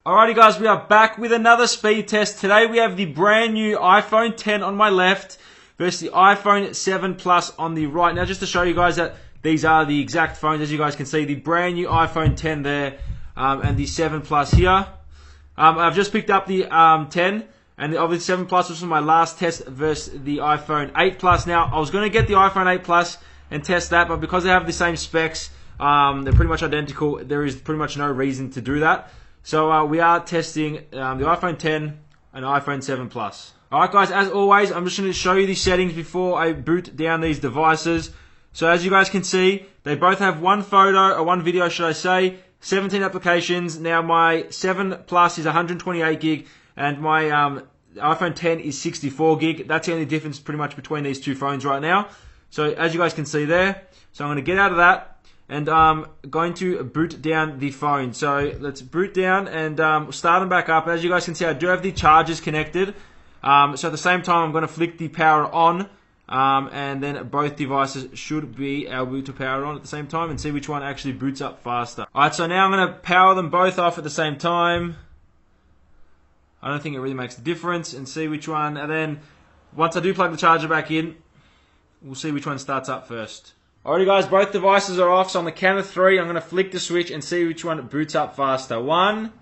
Alrighty guys, we are back with another speed test. Today we have the brand new iPhone 10 on my left versus the iPhone 7 Plus on the right. Now just to show you guys that these are the exact phones, as you guys can see, the brand new iPhone 10 there and the 7 Plus here. I've just picked up the 10 and the 7 Plus. This was my last test versus the iPhone 8 Plus. Now I was going to get the iPhone 8 Plus and test that, but because they have the same specs, they're pretty much identical, there is pretty much no reason to do that. So we are testing the iPhone 10 and iPhone 7 Plus. Alright guys, as always, I'm just going to show you the settings before I boot down these devices. So as you guys can see, they both have one photo, or one video should I say, 17 applications. Now my 7 Plus is 128 gig and my iPhone 10 is 64 gig. That's the only difference pretty much between these two phones right now. So as you guys can see there, so I'm going to get out of that. And I'm going to boot down the phone. So let's boot down and start them back up. As you guys can see, I do have the chargers connected. So at the same time, I'm going to flick the power on. And then both devices should be able to power on at the same time and see which one actually boots up faster. Alright, so now I'm going to power them both off at the same time. I don't think it really makes a difference. And see which one. And then once I do plug the charger back in, we'll see which one starts up first. Alrighty guys, both devices are off, so on the count of 3, I'm going to flick the switch and see which one boots up faster. 1,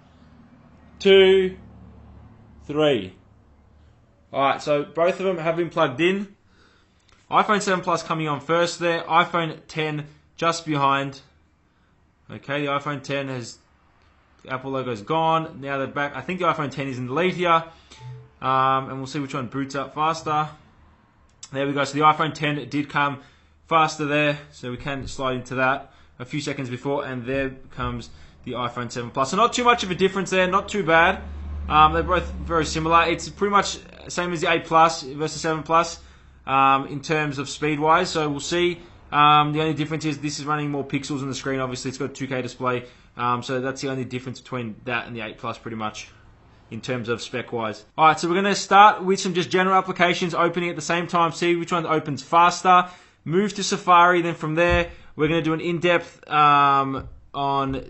2, 3. Alright, so both of them have been plugged in. iPhone 7 Plus coming on first there, iPhone 10 just behind. Okay, the iPhone 10 has, the Apple logo's gone, now they're back. I think the iPhone 10 is in the lead here, and we'll see which one boots up faster. There we go, so the iPhone 10 did come faster there, so we can slide into that a few seconds before, and there comes the iPhone 7 Plus. So not too much of a difference there, not too bad. They're both very similar. It's pretty much same as the 8 Plus versus 7 Plus in terms of speed-wise. So we'll see. The only difference is this is running more pixels on the screen. Obviously, it's got a 2K display, so that's the only difference between that and the 8 Plus, pretty much, in terms of spec-wise. Alright, so we're going to start with some just general applications opening at the same time, see which one opens faster. Move to Safari, then from there, we're going to do an in-depth on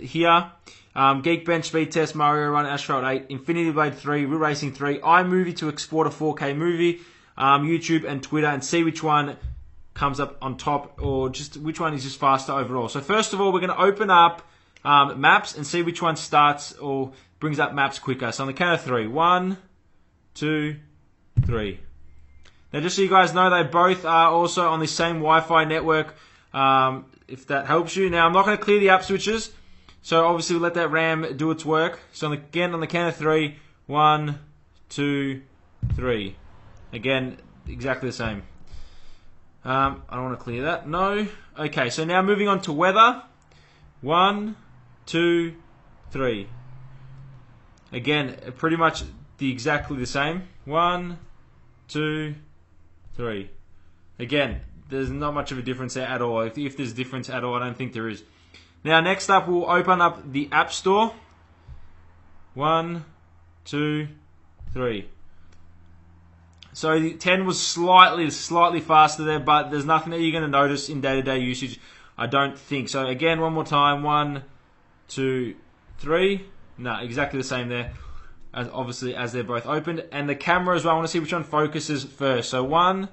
here. Geekbench, Speed Test, Mario Run, Asphalt 8, Infinity Blade 3, Real Racing 3, iMovie to export a 4K movie, YouTube and Twitter, and see which one comes up on top, or just which one is just faster overall. So first of all, we're going to open up Maps and see which one starts or brings up Maps quicker. So on the count of 3, 1, 2, 3. Now, just so you guys know, they both are also on the same Wi-Fi network, if that helps you. Now, I'm not going to clear the app switches, so obviously we'll let that RAM do its work. So again, on the count of 3, 1, 2, 3. Again, exactly the same. I don't want to clear that. No. Okay, so now moving on to weather. 1, 2, 3. Again, pretty much exactly the same. 1, 2, 3. Again, there's not much of a difference there at all. If there's a difference at all, I don't think there is. Now, next up, we'll open up the App Store. 1, 2, 3. So the 10 was slightly faster there, but there's nothing that you're going to notice in day-to-day usage, I don't think. So again, one more time. 1, 2, 3. No, exactly the same there. Obviously, as they're both opened. And the camera as well, I want to see which one focuses first. So 1,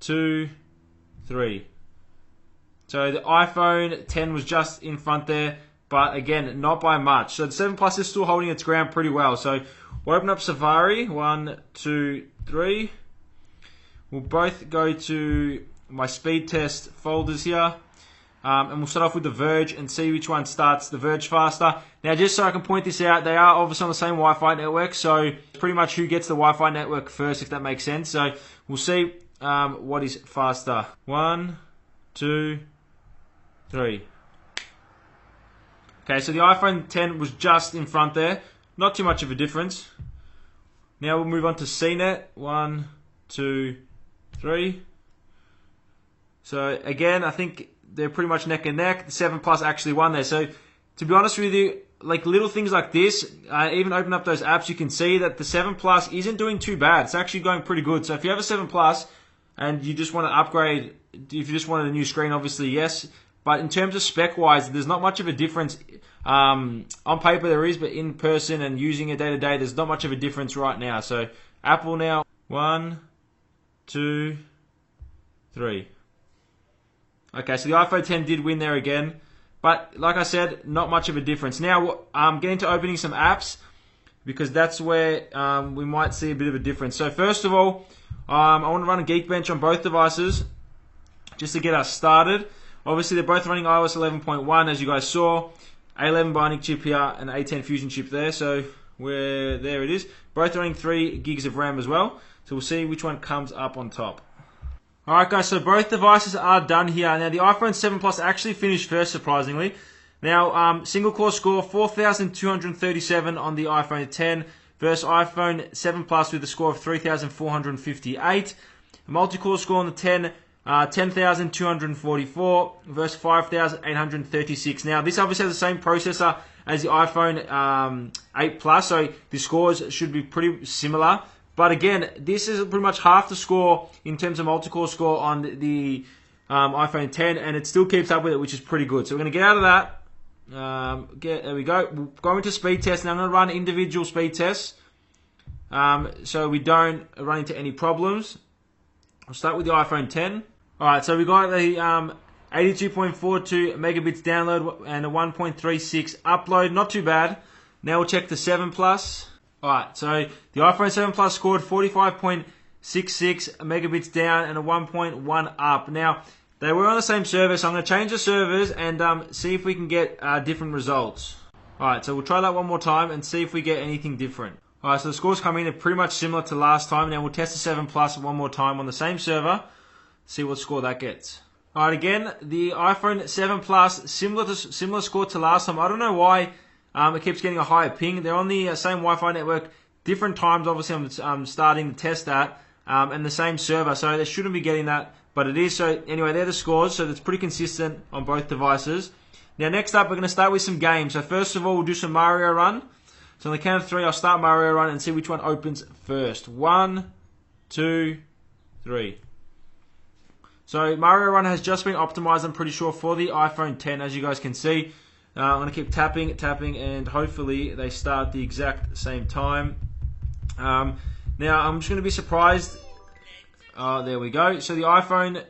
2, 3. So the iPhone 10 was just in front there, but again, not by much. So the 7 Plus is still holding its ground pretty well. So we'll open up Safari. 1, 2, 3. We'll both go to my speed test folders here. And we'll start off with The Verge and see which one starts The Verge faster. Now, just so I can point this out, they are obviously on the same Wi-Fi network, so pretty much who gets the Wi-Fi network first, if that makes sense. So we'll see what is faster. 1, 2, 3. Okay, so the iPhone 10 was just in front there. Not too much of a difference. Now we'll move on to CNET. 1, 2, 3. So again, I think they're pretty much neck and neck. The 7 Plus actually won there. So to be honest with you, like little things like this, even open up those apps, you can see that the 7 Plus isn't doing too bad. It's actually going pretty good. So if you have a 7 Plus and you just want to upgrade, if you just wanted a new screen, obviously yes. But in terms of spec-wise, there's not much of a difference. On paper there is, but in person and using it day to day, there's not much of a difference right now. So Apple now, 1, 2, 3. Okay, so the iPhone 10 did win there again. But like I said, not much of a difference. Now I'm getting to opening some apps, because that's where we might see a bit of a difference. So first of all, I want to run a Geekbench on both devices, just to get us started. Obviously, they're both running iOS 11.1, as you guys saw. A11 Bionic chip here and A10 Fusion chip there. So there it is. Both running 3 gigs of RAM as well. So we'll see which one comes up on top. Alright guys, so both devices are done here. Now the iPhone 7 Plus actually finished first, surprisingly. Now, single core score 4,237 on the iPhone 10 versus iPhone 7 Plus with a score of 3,458. A multi-core score on the 10, 10,244 versus 5,836. Now, this obviously has the same processor as the iPhone 8 Plus, so the scores should be pretty similar. But again, this is pretty much half the score in terms of multi-core score on the iPhone 10, and it still keeps up with it, which is pretty good. So we're going to get out of that. There we go. We'll go into speed tests. Now I'm going to run individual speed tests, so we don't run into any problems. I'll start with the iPhone 10. Alright, so we got the 82.42 megabits download and a 1.36 upload. Not too bad. Now we'll check the 7 Plus. Alright, so the iPhone 7 Plus scored 45.66 megabits down and a 1.1 up. Now, they were on the same server, so I'm going to change the servers and see if we can get different results. Alright, so we'll try that one more time and see if we get anything different. Alright, so the scores come in, they're pretty much similar to last time. Now we'll test the 7 Plus one more time on the same server, see what score that gets. Alright, again, the iPhone 7 Plus, similar score to last time. I don't know why it keeps getting a higher ping. They're on the same Wi-Fi network, different times, obviously I'm starting to test that, and the same server, so they shouldn't be getting that, but it is. So anyway, they're the scores, so that's pretty consistent on both devices. Now next up, we're going to start with some games. So first of all, we'll do some Mario Run. So on the count of 3, I'll start Mario Run and see which one opens first. 1, 2, 3. So Mario Run has just been optimized, I'm pretty sure, for the iPhone 10, as you guys can see. I'm going to keep tapping, and hopefully they start the exact same time. Now, I'm just going to be surprised. There we go. So the iPhone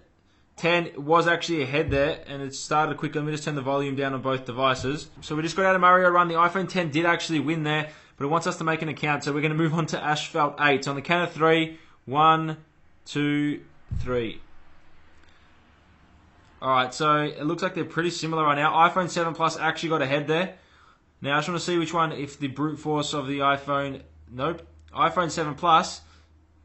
10 was actually ahead there, and it started quickly. Let me just turn the volume down on both devices. So we just got out of Mario Run. The iPhone 10 did actually win there, but it wants us to make an account. So we're going to move on to Asphalt 8. So on the count of 3, 1, 2, 3. Alright, so it looks like they're pretty similar right now. iPhone 7 Plus actually got ahead there. Now I just want to see which one, if the brute force of the iPhone, nope, iPhone 7 Plus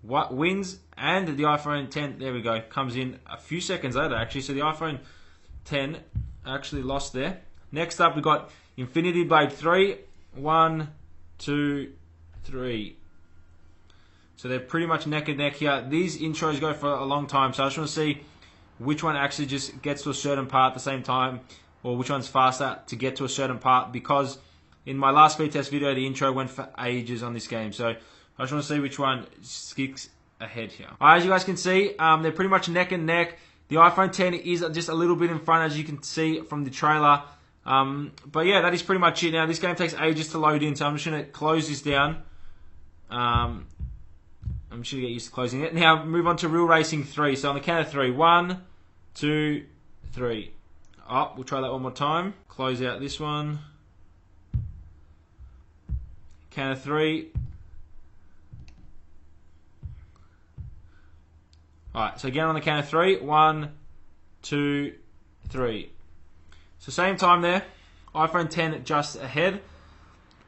wins, and the iPhone 10, there we go, comes in a few seconds later actually. So the iPhone 10 actually lost there. Next up we got Infinity Blade 3, 1, 2, 3. So they're pretty much neck and neck here. These intros go for a long time, so I just want to see which one actually just gets to a certain part at the same time, or which one's faster to get to a certain part, because in my last speed test video the intro went for ages on this game. So I just want to see which one kicks ahead here. As you guys can see, they're pretty much neck and neck. The iPhone 10 is just a little bit in front, as you can see from the trailer. But yeah, that is pretty much it. Now this game takes ages to load in, so I'm just going to close this down. I'm just going to get used to closing it. Now move on to Real Racing 3. So on the count of 3, 1, 2, 3. We'll try that one more time. Close out this one. Count of 3. Alright, so again on the count of 3, 1, 2, 3. So same time there. iPhone 10 just ahead.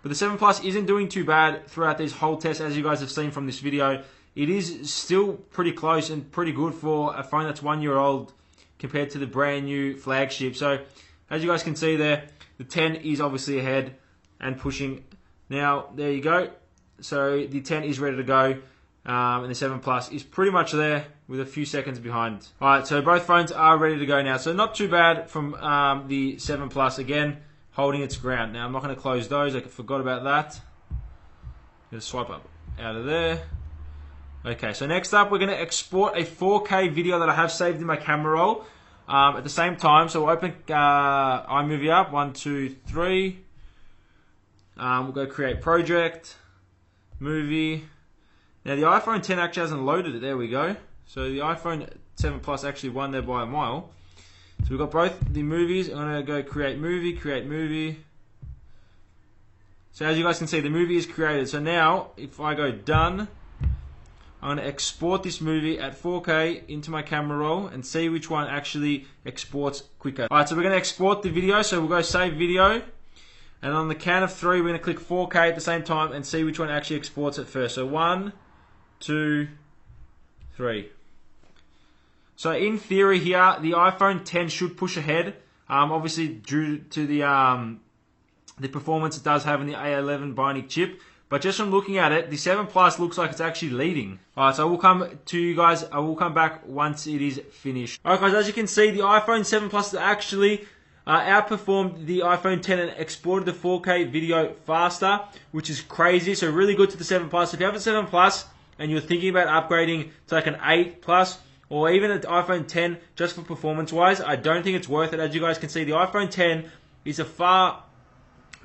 But the 7 Plus isn't doing too bad throughout these whole tests, as you guys have seen from this video. It is still pretty close and pretty good for a phone that's 1 year old compared to the brand new flagship. So as you guys can see there, the 10 is obviously ahead and pushing. Now there you go. So the 10 is ready to go, and the 7 Plus is pretty much there with a few seconds behind. Alright, so both phones are ready to go now. So not too bad from the 7 Plus, again holding its ground. Now I'm not going to close those, I forgot about that. Just swipe up out of there. Okay, so next up we're going to export a 4K video that I have saved in my camera roll. at the same time. So we'll open iMovie up, 1, 2, 3. We'll go create project, movie. Now the iPhone 10 actually hasn't loaded it. There we go. So the iPhone 7 Plus actually won there by a mile. So we've got both the movies. I'm going to go create movie, create movie. So as you guys can see, the movie is created. So now, if I go done, I'm going to export this movie at 4K into my camera roll and see which one actually exports quicker. Alright, so we're going to export the video. So we'll go save video. And on the count of 3, we're going to click 4K at the same time and see which one actually exports it first. So 1, 2, 3. So in theory here, the iPhone 10 should push ahead. Obviously due to the performance it does have in the A11 Bionic chip. But just from looking at it, the 7 Plus looks like it's actually leading. Alright, so I will come to you guys. I will come back once it is finished. Alright guys, as you can see, the iPhone 7 Plus has actually outperformed the iPhone 10 and exported the 4K video faster, which is crazy. So really good to the 7 Plus. If you have a 7 Plus and you're thinking about upgrading to like an 8 Plus or even an iPhone 10 just for performance wise, I don't think it's worth it. As you guys can see, the iPhone 10 is a far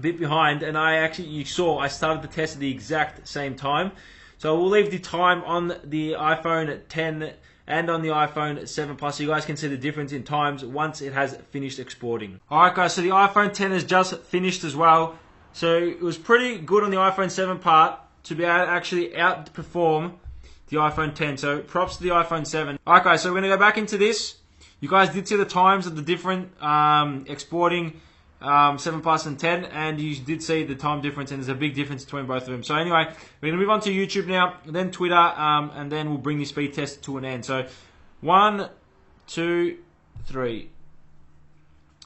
bit behind, and you saw I started the test at the exact same time. So we'll leave the time on the iPhone 10 and on the iPhone 7 Plus so you guys can see the difference in times once it has finished exporting. Alright guys, so the iPhone 10 has just finished as well. So it was pretty good on the iPhone 7 part to be able to actually outperform the iPhone 10. So props to the iPhone 7. Alright guys, so we're going to go back into this. You guys did see the times of the different exporting 7 Plus and 10, and you did see the time difference, and there's a big difference between both of them. So anyway, we're going to move on to YouTube now, then Twitter, and then we'll bring the speed test to an end. So 1, 2, 3.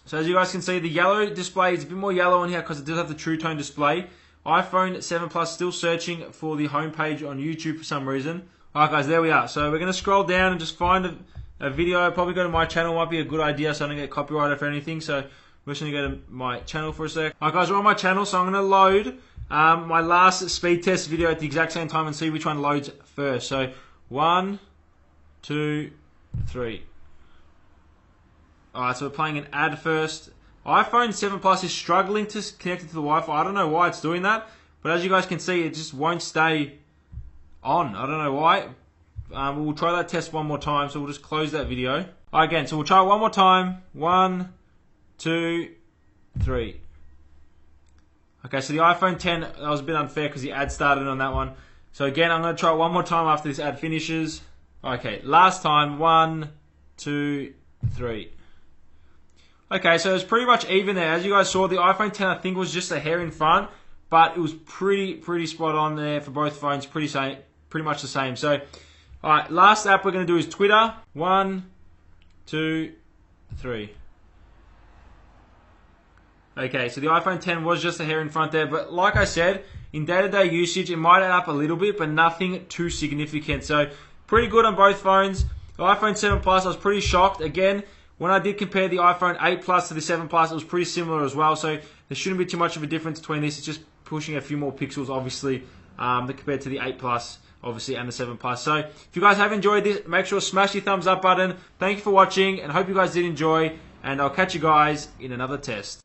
So as you guys can see, the yellow display is a bit more yellow on here because it does have the True Tone display. iPhone 7 Plus still searching for the home page on YouTube for some reason. Alright guys, there we are. So we're going to scroll down and just find a video. Probably go to my channel, might be a good idea so I don't get copyrighted for anything. So we're just going to go to my channel for a sec. Alright guys, we're on my channel, so I'm going to load my last speed test video at the exact same time and see which one loads first. So 1, 2, 3. Alright, so we're playing an ad first. iPhone 7 Plus is struggling to connect it to the Wi-Fi. I don't know why it's doing that, but as you guys can see, it just won't stay on. I don't know why. We'll try that test one more time, so we'll just close that video. Alright, again, so we'll try it one more time. 1, 2, 3. Okay, so the iPhone 10, that was a bit unfair because the ad started on that one. So again, I'm going to try it one more time after this ad finishes. Okay, last time. 1, 2, 3. Okay, so it's pretty much even there. As you guys saw, the iPhone 10 I think was just a hair in front, but it was pretty spot on there for both phones. Pretty much the same. So, alright, last app we're going to do is Twitter. 1, 2, 3. Okay, so the iPhone 10 was just a hair in front there, but like I said, in day-to-day usage, it might add up a little bit, but nothing too significant. So, pretty good on both phones. The iPhone 7 Plus, I was pretty shocked. Again, when I did compare the iPhone 8 Plus to the 7 Plus, it was pretty similar as well. So, there shouldn't be too much of a difference between this. It's just pushing a few more pixels, obviously, compared to the 8 Plus, obviously, and the 7 Plus. So, if you guys have enjoyed this, make sure to smash the thumbs up button. Thank you for watching, and hope you guys did enjoy, and I'll catch you guys in another test.